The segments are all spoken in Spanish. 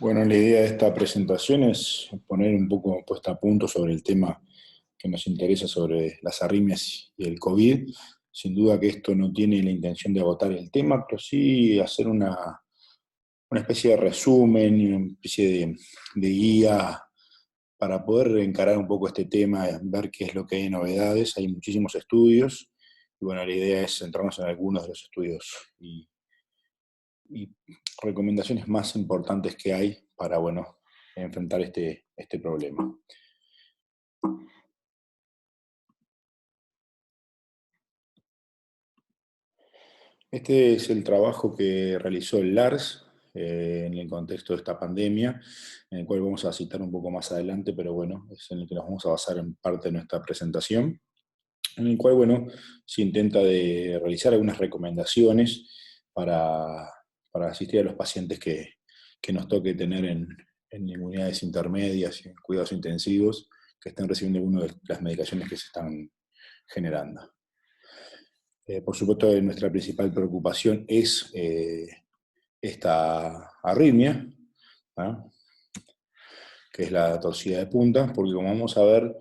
Bueno, la idea de esta presentación es poner un poco puesta a punto sobre el tema que nos interesa sobre las arritmias y el COVID. Sin duda que esto no tiene la intención de agotar el tema, pero sí hacer una especie de resumen, y una especie de guía para poder encarar un poco este tema, ver qué es lo que hay de novedades. Hay muchísimos estudios y bueno, la idea es centrarnos en algunos de los estudios y recomendaciones más importantes que hay para, bueno, enfrentar este problema. Este es el trabajo que realizó el LARS en el contexto de esta pandemia, en el cual vamos a citar un poco más adelante, pero bueno, es en el que nos vamos a basar en parte de nuestra presentación, en el cual, bueno, se intenta de realizar algunas recomendaciones para, para asistir a los pacientes que nos toque tener en unidades intermedias y en cuidados intensivos que estén recibiendo alguna de las medicaciones que se están generando. Por supuesto, nuestra principal preocupación es esta arritmia, ¿no? Que es la torcida de punta, porque como vamos a ver,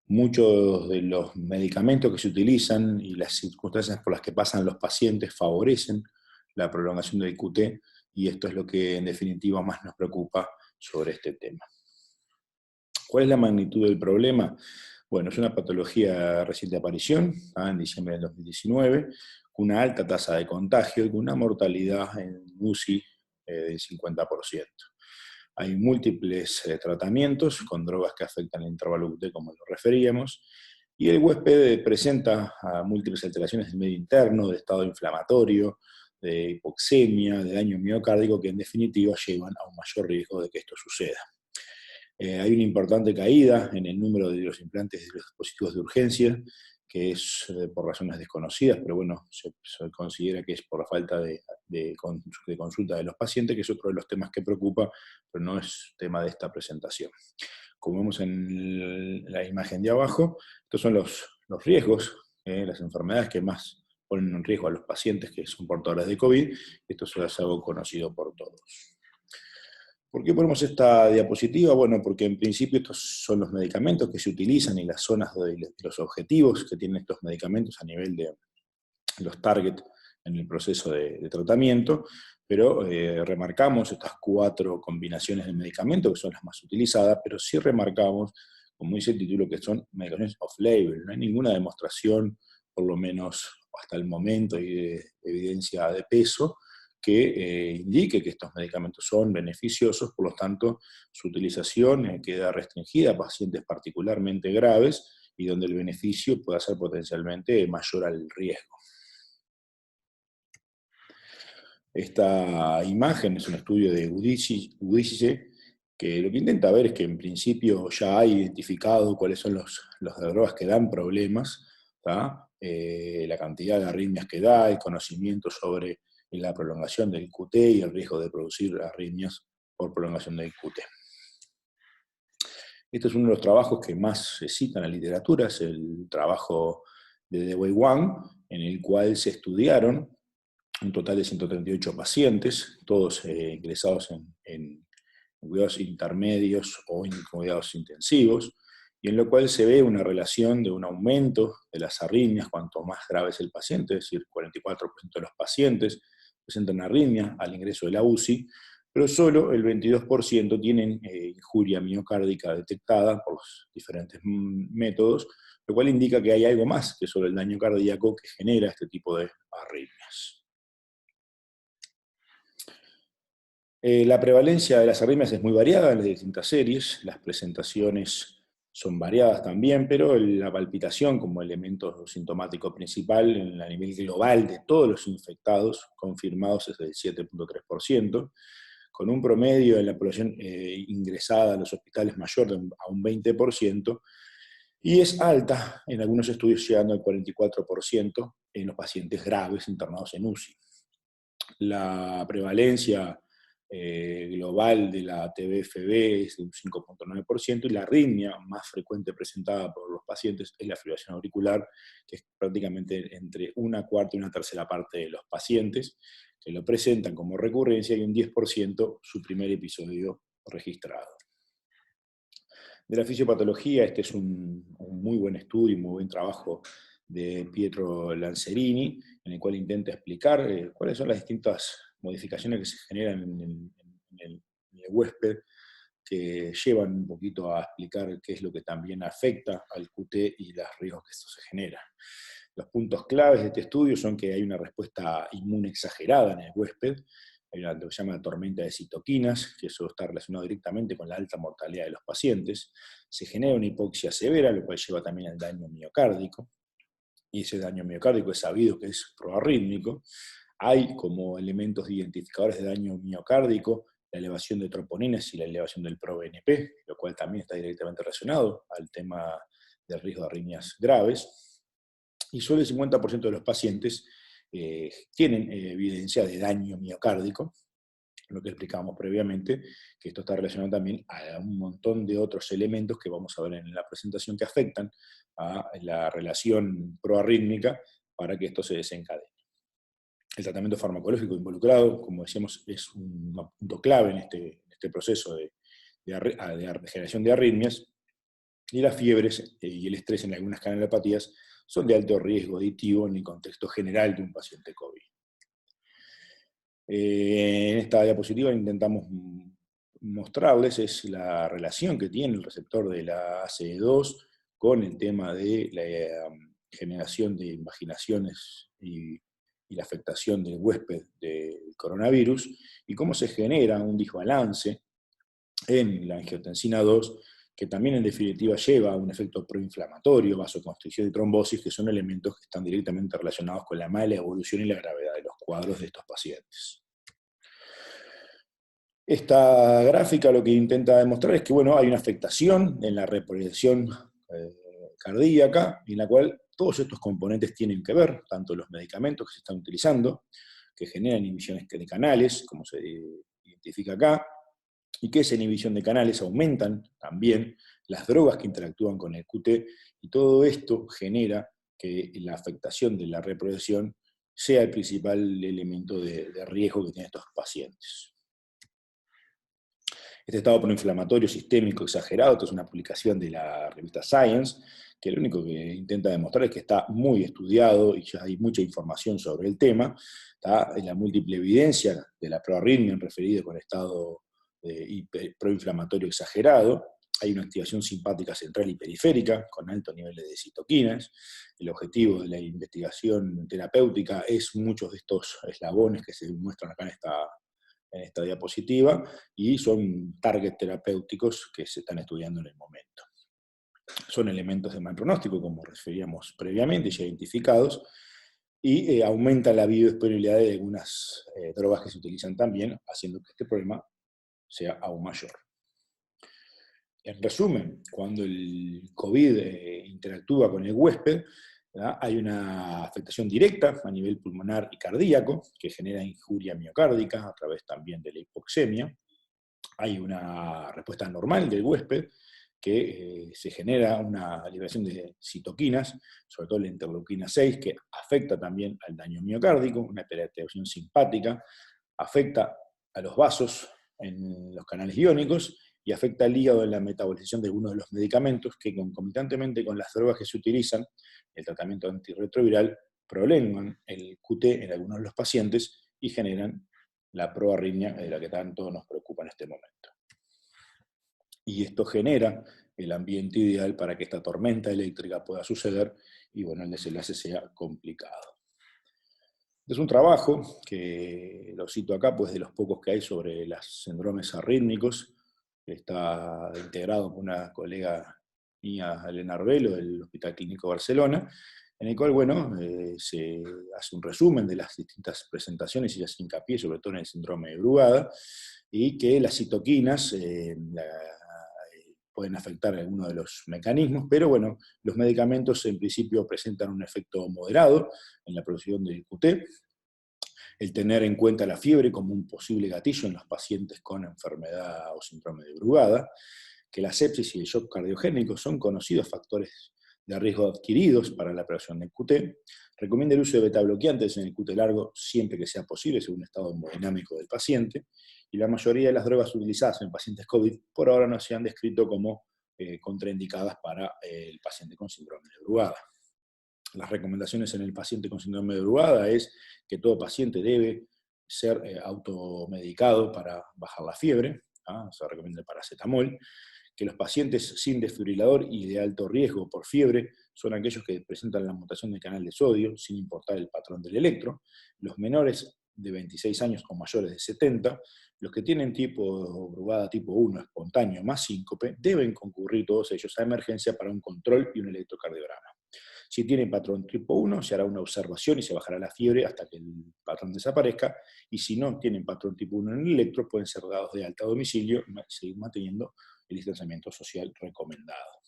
muchos de los medicamentos que se utilizan y las circunstancias por las que pasan los pacientes favorecen la prolongación del QT, y esto es lo que en definitiva más nos preocupa sobre este tema. ¿Cuál es la magnitud del problema? Bueno, es una patología de reciente aparición, en diciembre del 2019, con una alta tasa de contagio y con una mortalidad en UCI del 50%. Hay múltiples tratamientos con drogas que afectan el intervalo QT, como lo referíamos, y el huésped presenta múltiples alteraciones del medio interno, de estado inflamatorio, de hipoxemia, de daño miocárdico, que en definitiva llevan a un mayor riesgo de que esto suceda. Hay una importante caída en el número de los implantes de los dispositivos de urgencia, que es por razones desconocidas, pero bueno, se considera que es por la falta de consulta de los pacientes, que es otro de los temas que preocupa, pero no es tema de esta presentación. Como vemos en la imagen de abajo, estos son los riesgos, las enfermedades que más ponen en riesgo a los pacientes que son portadores de COVID. Esto es algo conocido por todos. ¿Por qué ponemos esta diapositiva? Bueno, porque en principio estos son los medicamentos que se utilizan y las zonas de los objetivos que tienen estos medicamentos a nivel de los targets en el proceso de tratamiento, pero remarcamos estas 4 combinaciones de medicamentos que son las más utilizadas, pero sí remarcamos, como dice el título, que son medicaciones off-label. No hay ninguna demostración, por lo menos hasta el momento, y de evidencia de peso, que indique que estos medicamentos son beneficiosos. Por lo tanto, su utilización queda restringida a pacientes particularmente graves y donde el beneficio pueda ser potencialmente mayor al riesgo. Esta imagen es un estudio de Udice, que lo que intenta ver es que en principio ya hay identificado cuáles son las drogas que dan problemas, la cantidad de arritmias que da, el conocimiento sobre la prolongación del QT y el riesgo de producir arritmias por prolongación del QT. Este es uno de los trabajos que más se cita en la literatura, es el trabajo de Dewey Wang, en el cual se estudiaron un total de 138 pacientes, todos ingresados en cuidados intermedios o en cuidados intensivos, y en lo cual se ve una relación de un aumento de las arritmias cuanto más grave es el paciente, es decir, 44% de los pacientes presentan arritmia al ingreso de la UCI, pero solo el 22% tienen injuria miocárdica detectada por los diferentes métodos, lo cual indica que hay algo más que solo el daño cardíaco que genera este tipo de arritmias. La prevalencia de las arritmias es muy variada en las distintas series, las presentaciones son variadas también, pero la palpitación como elemento sintomático principal a nivel global de todos los infectados confirmados es del 7,3%, con un promedio de la población ingresada a los hospitales mayor a un 20%, y es alta en algunos estudios llegando al 44% en los pacientes graves internados en UCI. La prevalencia global de la TBFB es de un 5,9%, y la arritmia más frecuente presentada por los pacientes es la fibrilación auricular, que es prácticamente entre una cuarta y una tercera parte de los pacientes que lo presentan como recurrencia, y un 10% su primer episodio registrado. De la fisiopatología, este es un muy buen estudio, un muy buen trabajo de Pietro Lancerini, en el cual intenta explicar cuáles son las distintas modificaciones que se generan en el huésped, que llevan un poquito a explicar qué es lo que también afecta al QT y los riesgos que esto se genera. Los puntos claves de este estudio son que hay una respuesta inmune exagerada en el huésped, hay lo que se llama tormenta de citoquinas, que eso está relacionado directamente con la alta mortalidad de los pacientes. Se genera una hipoxia severa, lo cual lleva también al daño miocárdico, y ese daño miocárdico es sabido que es proarrítmico. Hay como elementos identificadores de daño miocárdico la elevación de troponinas y la elevación del ProBNP, lo cual también está directamente relacionado al tema del riesgo de arritmias graves. Y solo el 50% de los pacientes tienen evidencia de daño miocárdico, lo que explicábamos previamente, que esto está relacionado también a un montón de otros elementos que vamos a ver en la presentación que afectan a la relación proarrítmica para que esto se desencadene. El tratamiento farmacológico involucrado, como decíamos, es un punto clave en este proceso de generación de arritmias, y las fiebres y el estrés en algunas canalopatías son de alto riesgo aditivo en el contexto general de un paciente COVID. En esta diapositiva intentamos mostrarles es la relación que tiene el receptor de la ACE2 con el tema de la generación de invaginaciones y la afectación del huésped del coronavirus, y cómo se genera un desbalance en la angiotensina 2, que también en definitiva lleva a un efecto proinflamatorio, vasoconstricción y trombosis, que son elementos que están directamente relacionados con la mala evolución y la gravedad de los cuadros de estos pacientes. Esta gráfica lo que intenta demostrar es que bueno, hay una afectación en la repolarización cardíaca, en la cual todos estos componentes tienen que ver, tanto los medicamentos que se están utilizando, que generan inhibiciones de canales, como se identifica acá, y que esa inhibición de canales aumentan también las drogas que interactúan con el QT, y todo esto genera que la afectación de la reprogresión sea el principal elemento de riesgo que tienen estos pacientes. Este estado proinflamatorio sistémico exagerado, esto es una publicación de la revista Science, que lo único que intenta demostrar es que está muy estudiado y ya hay mucha información sobre el tema. Está en la múltiple evidencia de la proarritmia referida con estado proinflamatorio exagerado. Hay una activación simpática central y periférica con altos niveles de citoquinas. El objetivo de la investigación terapéutica es muchos de estos eslabones que se muestran acá en esta diapositiva, y son targets terapéuticos que se están estudiando en el momento. Son elementos de mal pronóstico, como referíamos previamente, ya identificados, y aumenta la biodisponibilidad de algunas drogas que se utilizan también, haciendo que este problema sea aún mayor. En resumen, cuando el COVID interactúa con el huésped, ¿verdad? Hay una afectación directa a nivel pulmonar y cardíaco, que genera injuria miocárdica a través también de la hipoxemia. Hay una respuesta normal del huésped, que se genera una liberación de citoquinas, sobre todo la interleuquina 6, que afecta también al daño miocárdico, una hiperactivación simpática, afecta a los vasos en los canales iónicos, y afecta al hígado en la metabolización de algunos de los medicamentos que concomitantemente con las drogas que se utilizan, el tratamiento antirretroviral, prolongan el QT en algunos de los pacientes y generan la proarritmia de la que tanto nos preocupa en este momento. Y esto genera el ambiente ideal para que esta tormenta eléctrica pueda suceder y bueno, el desenlace sea complicado. Es un trabajo que lo cito acá, pues de los pocos que hay sobre los síndromes arrítmicos. Está integrado por una colega mía, Elena Arbelo, del Hospital Clínico Barcelona, en el cual, bueno, se hace un resumen de las distintas presentaciones y se hace hincapié sobre todo en el síndrome de Brugada, y que las citoquinas pueden afectar algunos de los mecanismos, pero bueno, los medicamentos en principio presentan un efecto moderado en la producción del QT. El tener en cuenta la fiebre como un posible gatillo en los pacientes con enfermedad o síndrome de Brugada, que la sepsis y el shock cardiogénico son conocidos factores de riesgo adquiridos para la operación del QT. Recomienda el uso de betabloqueantes en el QT largo siempre que sea posible, según el estado hemodinámico del paciente. Y la mayoría de las drogas utilizadas en pacientes COVID por ahora no se han descrito como contraindicadas para el paciente con síndrome de Brugada. Las recomendaciones en el paciente con síndrome de Brugada es que todo paciente debe ser automedicado para bajar la fiebre, se recomienda el paracetamol, que los pacientes sin desfibrilador y de alto riesgo por fiebre son aquellos que presentan la mutación del canal de sodio, sin importar el patrón del electro, los menores de 26 años o mayores de 70, los que tienen Brugada tipo 1 espontáneo más síncope, deben concurrir todos ellos a emergencia para un control y un electrocardiograma. Si tienen patrón tipo 1, se hará una observación y se bajará la fiebre hasta que el patrón desaparezca, y si no tienen patrón tipo 1 en el electro, pueden ser dados de alta a domicilio y seguir manteniendo el distanciamiento social recomendado.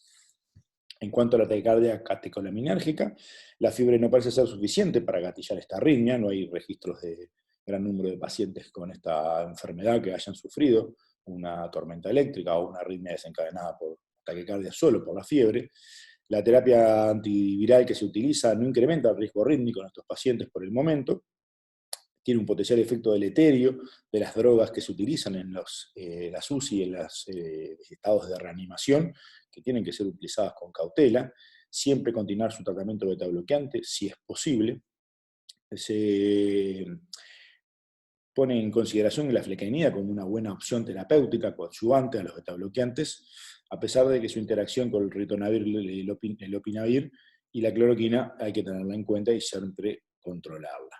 En cuanto a la taquicardia catecolaminérgica, la fiebre no parece ser suficiente para gatillar esta arritmia, no hay registros de gran número de pacientes con esta enfermedad que hayan sufrido una tormenta eléctrica o una arritmia desencadenada por taquicardia solo por la fiebre. La terapia antiviral que se utiliza no incrementa el riesgo rítmico en estos pacientes por el momento, tiene un potencial efecto deleterio de las drogas que se utilizan en las UCI y en los estados de reanimación, que tienen que ser utilizadas con cautela, siempre continuar su tratamiento betabloqueante, si es posible. Se pone en consideración la flecainida como una buena opción terapéutica coadyuvante a los betabloqueantes, a pesar de que su interacción con el ritonavir, el lopinavir y la cloroquina hay que tenerla en cuenta y siempre controlarla.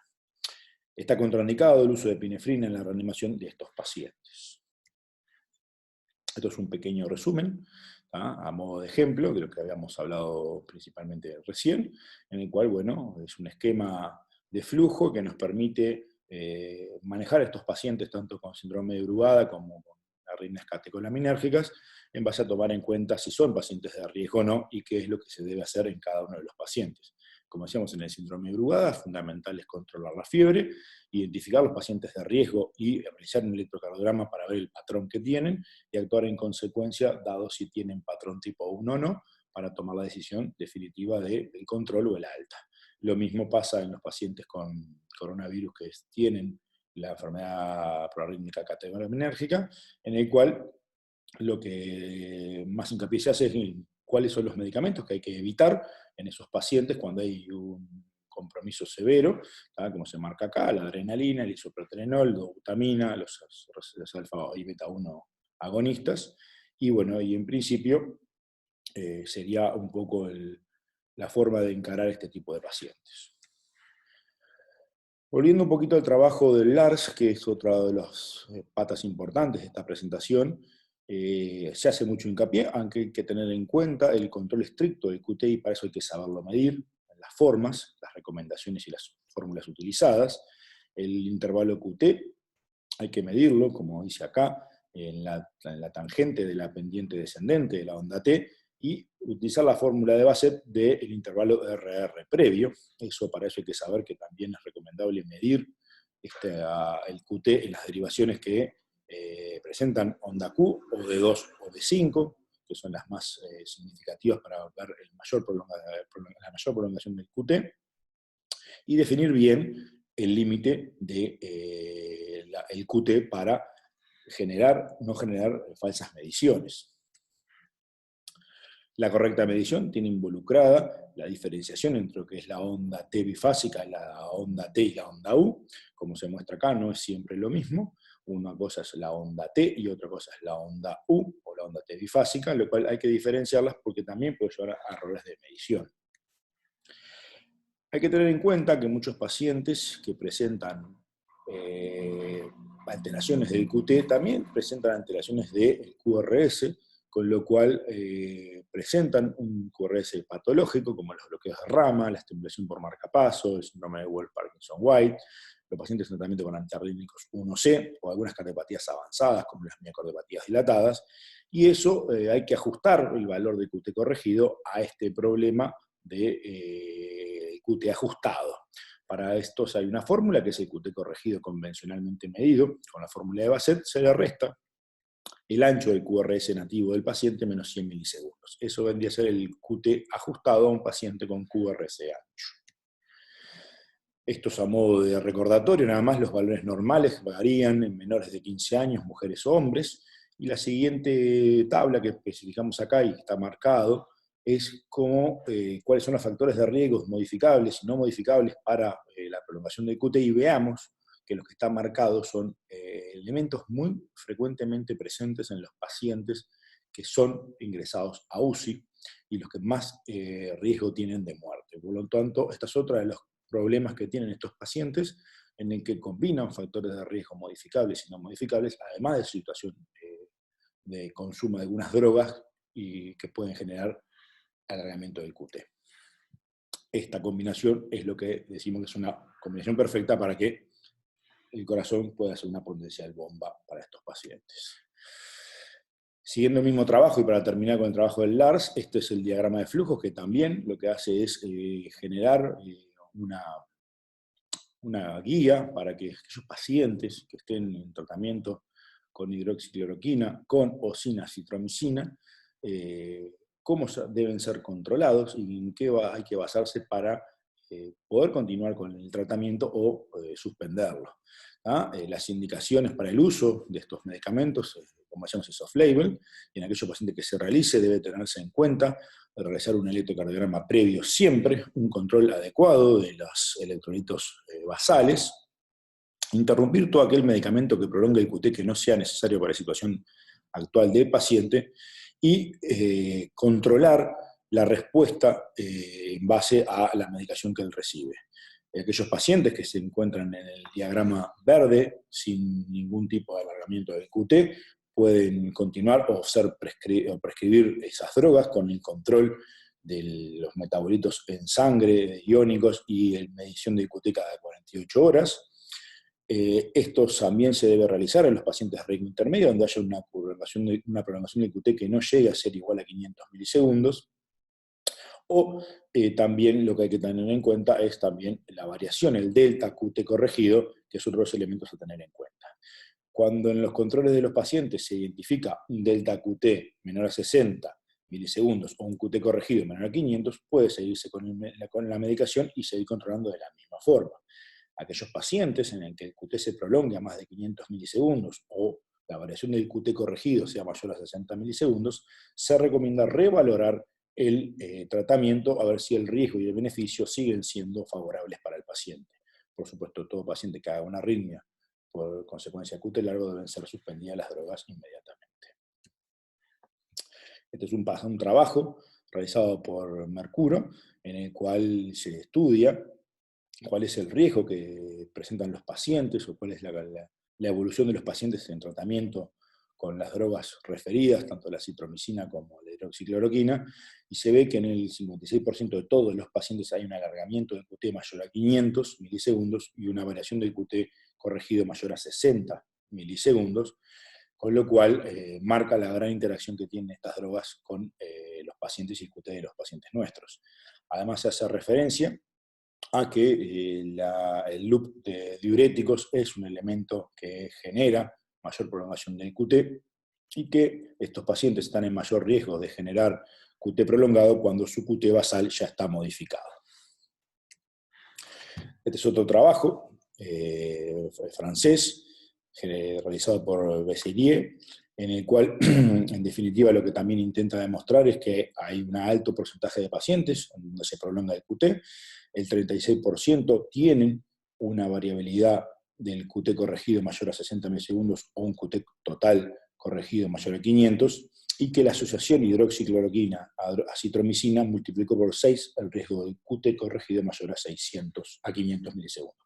Está contraindicado el uso de epinefrina en la reanimación de estos pacientes. Esto es un pequeño resumen, a modo de ejemplo, de lo que habíamos hablado principalmente recién, en el cual, bueno, es un esquema de flujo que nos permite manejar a estos pacientes tanto con síndrome de Brugada como con arritmias catecolaminérgicas, en base a tomar en cuenta si son pacientes de riesgo o no, y qué es lo que se debe hacer en cada uno de los pacientes. Como decíamos en el síndrome de Brugada, fundamental es controlar la fiebre, identificar los pacientes de riesgo y realizar un electrocardiograma para ver el patrón que tienen y actuar en consecuencia, dado si tienen patrón tipo 1 o no, para tomar la decisión definitiva del control o el alta. Lo mismo pasa en los pacientes con coronavirus que tienen la enfermedad proarrítmica catecolaminérgica, en el cual lo que más hincapié se hace es en cuáles son los medicamentos que hay que evitar en esos pacientes cuando hay un compromiso severo, como se marca acá, la adrenalina, el isoproterenol, dobutamina, los alfa y beta 1 agonistas, y bueno, y en principio sería un poco la forma de encarar este tipo de pacientes. Volviendo un poquito al trabajo del LARS, que es otra de las patas importantes de esta presentación, se hace mucho hincapié, aunque hay que tener en cuenta el control estricto del QTI, para eso hay que saberlo medir, las formas, las recomendaciones y las fórmulas utilizadas. El intervalo QT hay que medirlo, como dice acá, en la tangente de la pendiente descendente de la onda T, y utilizar la fórmula de Bassett del intervalo RR previo. Para eso hay que saber que también es recomendable medir el QT en las derivaciones que presentan onda Q, o de 2 o de 5, que son las más significativas para ver la mayor prolongación del QT, y definir bien el límite del QT para no generar falsas mediciones. La correcta medición tiene involucrada la diferenciación entre lo que es la onda T bifásica, la onda T y la onda U. Como se muestra acá, no es siempre lo mismo. Una cosa es la onda T y otra cosa es la onda U, o la onda T bifásica, lo cual hay que diferenciarlas porque también puede llevar a errores de medición. Hay que tener en cuenta que muchos pacientes que presentan alteraciones del QT también presentan alteraciones del QRS, con lo cual presentan un QRS patológico, como los bloqueos de rama, la estimulación por marcapaso, el síndrome de Wolff-Parkinson-White, los pacientes en tratamiento con antiarrítmicos 1C, o algunas cardiopatías avanzadas, como las miocardiopatías dilatadas, y eso hay que ajustar el valor de QT corregido a este problema de QT ajustado. Para estos hay una fórmula, que es el QT corregido convencionalmente medido, con la fórmula de Bassett se le resta el ancho del QRS nativo del paciente menos 100 milisegundos. Eso vendría a ser el QT ajustado a un paciente con QRS ancho. Esto es a modo de recordatorio, nada más los valores normales varían en menores de 15 años, mujeres o hombres, y la siguiente tabla que especificamos acá y que está marcado es cuáles son los factores de riesgo modificables y no modificables para la prolongación del QT, y veamos que los que están marcados son elementos muy frecuentemente presentes en los pacientes que son ingresados a UCI y los que más riesgo tienen de muerte. Por lo tanto, esta es otra de los problemas que tienen estos pacientes, en el que combinan factores de riesgo modificables y no modificables, además de situación de consumo de algunas drogas y que pueden generar alargamiento del QT. Esta combinación es lo que decimos que es una combinación perfecta para que el corazón pueda ser una potencial bomba para estos pacientes. Siguiendo el mismo trabajo, y para terminar con el trabajo del Lars, este es el diagrama de flujos, que también lo que hace es generar una guía para que aquellos pacientes que estén en tratamiento con hidroxicloroquina, con o sin acitromicina, cómo deben ser controlados y en qué hay que basarse para poder continuar con el tratamiento o suspenderlo. Las indicaciones para el uso de estos medicamentos, como decíamos, es off-label, y en aquellos pacientes que se realice debe tenerse en cuenta realizar un electrocardiograma previo siempre, un control adecuado de los electrolitos basales, interrumpir todo aquel medicamento que prolongue el QT que no sea necesario para la situación actual del paciente, y controlar la respuesta en base a la medicación que él recibe. Aquellos pacientes que se encuentran en el diagrama verde sin ningún tipo de alargamiento del QT pueden continuar o prescribir esas drogas con el control de los metabolitos en sangre, iónicos, y la medición del QT cada 48 horas. Esto también se debe realizar en los pacientes de riesgo intermedio, donde haya una prolongación del QT que no llegue a ser igual a 500 milisegundos. O también lo que hay que tener en cuenta es también la variación, el delta QT corregido, que es otro de los elementos a tener en cuenta. Cuando en los controles de los pacientes se identifica un delta QT menor a 60 milisegundos o un QT corregido menor a 500, puede seguirse con la medicación y seguir controlando de la misma forma. Aquellos pacientes en el que el QT se prolongue a más de 500 milisegundos o la variación del QT corregido sea mayor a 60 milisegundos, se recomienda revalorar el tratamiento a ver si el riesgo y el beneficio siguen siendo favorables para el paciente. Por supuesto, todo paciente que haga una arritmia por consecuencia de QT largo deben ser suspendidas las drogas inmediatamente. Este es un trabajo realizado por Mercuro, en el cual se estudia cuál es el riesgo que presentan los pacientes o cuál es la evolución de los pacientes en tratamiento con las drogas referidas, tanto la citromicina como la hidroxicloroquina, y se ve que en el 56% de todos los pacientes hay un alargamiento del QT mayor a 500 milisegundos y una variación del QT corregido mayor a 60 milisegundos, con lo cual marca la gran interacción que tienen estas drogas con los pacientes y el QT de los pacientes nuestros. Además se hace referencia a que el loop de diuréticos es un elemento que genera mayor prolongación del QT y que estos pacientes están en mayor riesgo de generar QT prolongado cuando su QT basal ya está modificado. Este es otro trabajo francés realizado por Besselier, en el cual, en definitiva, lo que también intenta demostrar es que hay un alto porcentaje de pacientes donde se prolonga el QT. El 36% tienen una variabilidad del QT corregido mayor a 60 milisegundos o un QT total corregido mayor a 500, y que la asociación hidroxicloroquina a citromicina multiplicó por 6 el riesgo del QT corregido mayor a 500 milisegundos.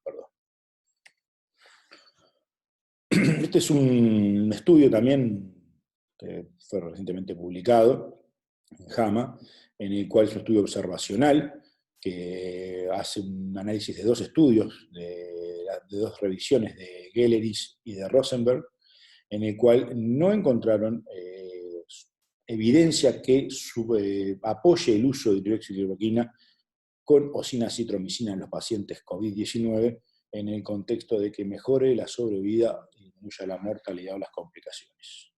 Este es un estudio también que fue recientemente publicado en JAMA, en el cual es un estudio observacional que hace un análisis de dos estudios, de dos revisiones de Gellerich y de Rosenberg, en el cual no encontraron evidencia que apoye el uso de hidroxicloroquina con o sin acitromicina en los pacientes COVID-19 en el contexto de que mejore la sobrevida y disminuya la mortalidad o las complicaciones.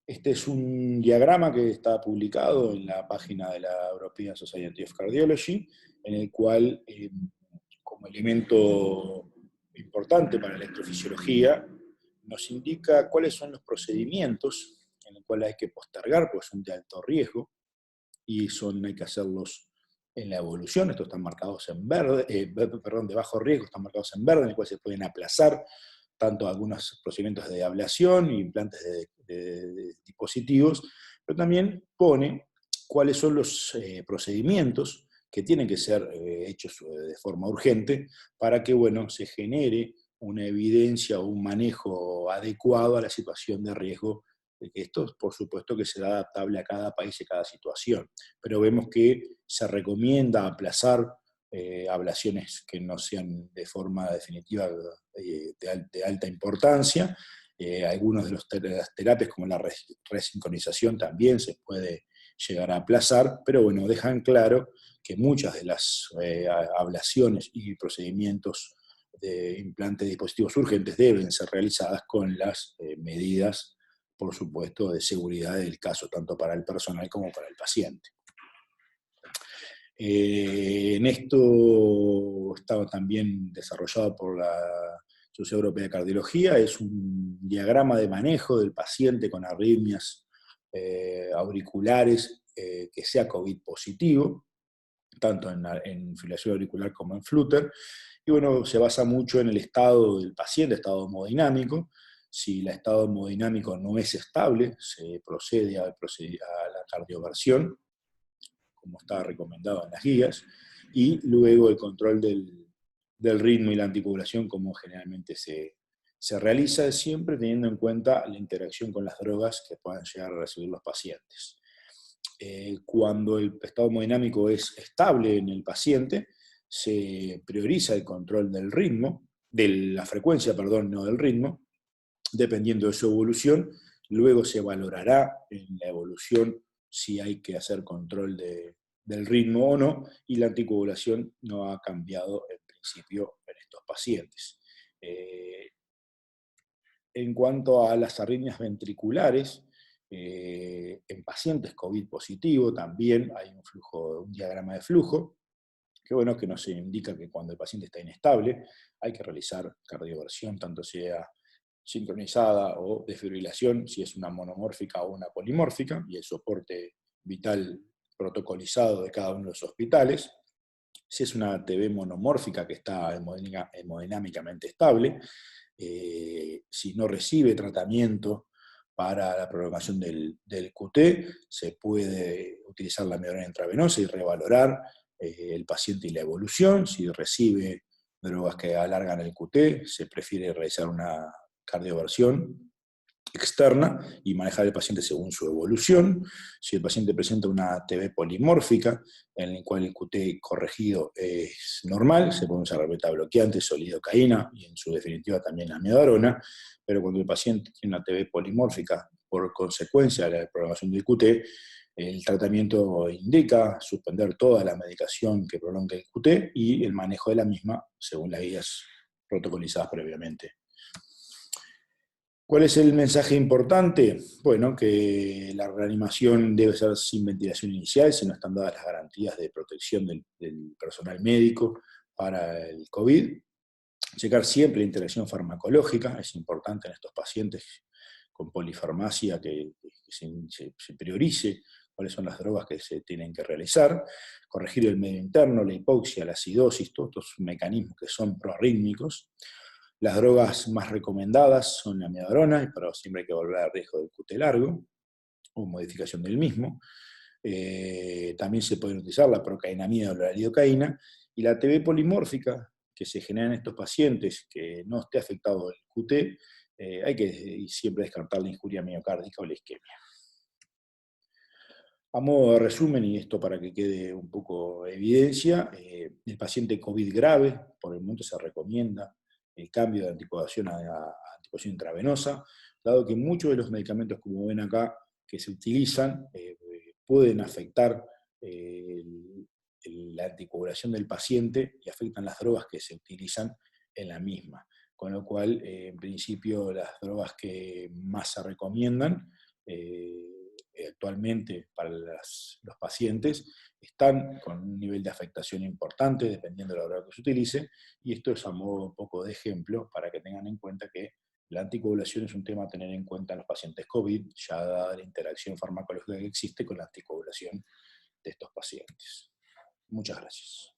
Este es un diagrama que está publicado en la página de la European Society of Cardiology, en el cual, como elemento importante para la electrofisiología, nos indica cuáles son los procedimientos en los cuales hay que postergar, porque son de alto riesgo, y hay que hacerlos en la evolución. Estos están marcados en verde, perdón, de bajo riesgo, están marcados en verde, en el cual se pueden aplazar tanto algunos procedimientos de ablación y implantes de dispositivos, pero también pone cuáles son los procedimientos que tienen que ser hechos de forma urgente para que, bueno, se genere una evidencia o un manejo adecuado a la situación de riesgo. Esto, por supuesto, que será adaptable a cada país y a cada situación, pero vemos que se recomienda aplazar ablaciones que no sean de forma definitiva de alta importancia. Algunos de las terapias, como la resincronización, también se puede llegar a aplazar, pero bueno, dejan claro que muchas de las ablaciones y procedimientos de implante de dispositivos urgentes deben ser realizadas con las medidas, por supuesto, de seguridad del caso, tanto para el personal como para el paciente. En esto estaba también desarrollado por la Sociedad Europea de Cardiología, es un diagrama de manejo del paciente con arritmias auriculares que sea COVID positivo, tanto en fibrilación auricular como en flutter, y bueno, se basa mucho en el estado del paciente, estado hemodinámico. Si el estado hemodinámico no es estable, se procede a la cardioversión, como está recomendado en las guías, y luego el control del ritmo y la anticoagulación, como generalmente se realiza, siempre teniendo en cuenta la interacción con las drogas que puedan llegar a recibir los pacientes. Cuando el estado hemodinámico es estable en el paciente, se prioriza el control del ritmo, de la frecuencia, perdón, no del ritmo, dependiendo de su evolución. Luego se valorará en la evolución si hay que hacer control del ritmo o no, y la anticoagulación no ha cambiado en principio en estos pacientes. En cuanto a las arritmias ventriculares, en pacientes COVID positivo también hay un diagrama de flujo, que bueno, que nos indica que cuando el paciente está inestable hay que realizar cardioversión, tanto sea sincronizada o desfibrilación, si es una monomórfica o una polimórfica, y el soporte vital protocolizado de cada uno de los hospitales. Si es una TB monomórfica que está hemodinámicamente estable, si no recibe tratamiento para la prolongación del QT, se puede utilizar la amiodarona intravenosa y revalorar el paciente y la evolución. Si recibe drogas que alargan el QT, se prefiere realizar una cardioversión externa y manejar al paciente según su evolución. Si el paciente presenta una TB polimórfica, en el cual el QT corregido es normal, se puede usar beta bloqueante, solidocaína y en su definitiva también la amiodarona, pero cuando el paciente tiene una TB polimórfica por consecuencia de la prolongación del QT, el tratamiento indica suspender toda la medicación que prolongue el QT y el manejo de la misma según las guías protocolizadas previamente. ¿Cuál es el mensaje importante? Bueno, que la reanimación debe ser sin ventilación inicial, si no están dadas las garantías de protección del personal médico para el COVID. Checar siempre la interacción farmacológica, es importante en estos pacientes con polifarmacia que se priorice cuáles son las drogas que se tienen que realizar. Corregir el medio interno, la hipoxia, la acidosis, todos estos mecanismos que son proarrítmicos. Las drogas más recomendadas son la amiodarona, pero siempre hay que volver al riesgo del QT largo o modificación del mismo. También se puede utilizar la procainamida o la lidocaína, y la TB polimórfica que se genera en estos pacientes que no esté afectado el QT, hay que siempre descartar la injuria miocárdica o la isquemia. A modo de resumen, y esto para que quede un poco evidencia, el paciente COVID grave, por el momento se recomienda el cambio de anticoagulación a anticoagulación intravenosa, dado que muchos de los medicamentos, como ven acá, que se utilizan, pueden afectar la anticoagulación del paciente y afectan las drogas que se utilizan en la misma. Con lo cual, en principio, las drogas que más se recomiendan actualmente para los pacientes están con un nivel de afectación importante, dependiendo de la hora que se utilice, y esto es a modo un poco de ejemplo para que tengan en cuenta que la anticoagulación es un tema a tener en cuenta en los pacientes COVID, ya dada la interacción farmacológica que existe con la anticoagulación de estos pacientes. Muchas gracias.